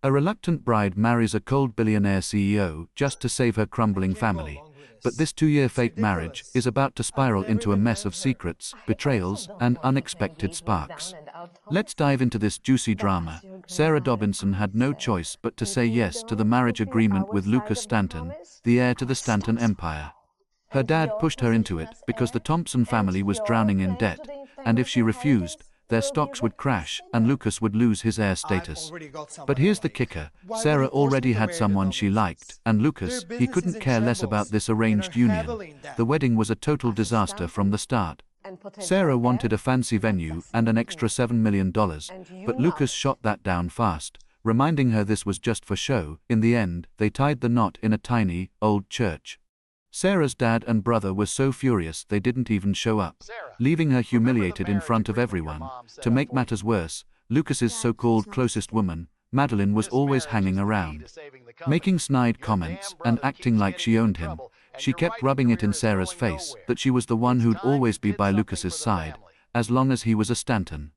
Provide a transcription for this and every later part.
A reluctant bride marries a cold billionaire CEO just to save her crumbling family. But this 2-year fake marriage is about to spiral into a mess of secrets, betrayals, and unexpected sparks. Let's dive into this juicy drama. Sarah Dobinson had no choice but to say yes to the marriage agreement with Lucas Stanton, the heir to the Stanton Empire. Her dad pushed her into it because the Thompson family was drowning in debt, and if she refused, their stocks would crash and Lucas would lose his heir status. But here's the kicker: Sarah already had someone she liked, and Lucas, he couldn't care less about this arranged union. The wedding was a total disaster from the start. Sarah wanted a fancy venue and an extra $7 million, but Lucas shot that down fast, reminding her this was just for show. In the end, they tied the knot in a tiny, old church. Sarah's dad and brother were so furious they didn't even show up, leaving her humiliated in front of everyone. To make matters worse, Lucas's so-called closest woman, Madeline, was always hanging around, making snide comments and acting like she owned him. She kept rubbing it in Sarah's face that she was the one who'd always be by Lucas's side, as long as he was a Stanton.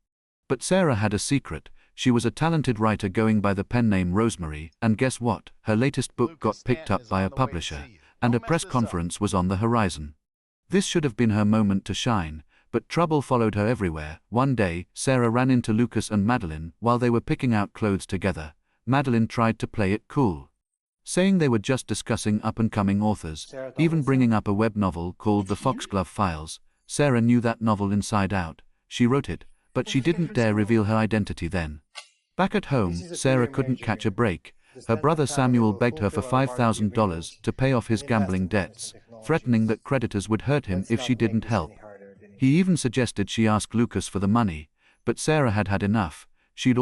But Sarah had a secret. She was a talented writer going by the pen name Rosemary, and guess what? Her latest book got picked up by a publisher, and a press conference was on the horizon. This should have been her moment to shine, but trouble followed her everywhere. One day, Sarah ran into Lucas and Madeline while they were picking out clothes together. Madeline tried to play it cool, saying they were just discussing up-and-coming authors, even bringing up a web novel called The Foxglove Files. Sarah knew that novel inside out. She wrote it, but she didn't dare reveal her identity then. Back at home, Sarah couldn't catch a break. Her brother Samuel begged her for $5,000 to pay off his gambling debts, threatening that creditors would hurt him if she didn't help. He even suggested she ask Lucas for the money, but Sarah had had enough. She'd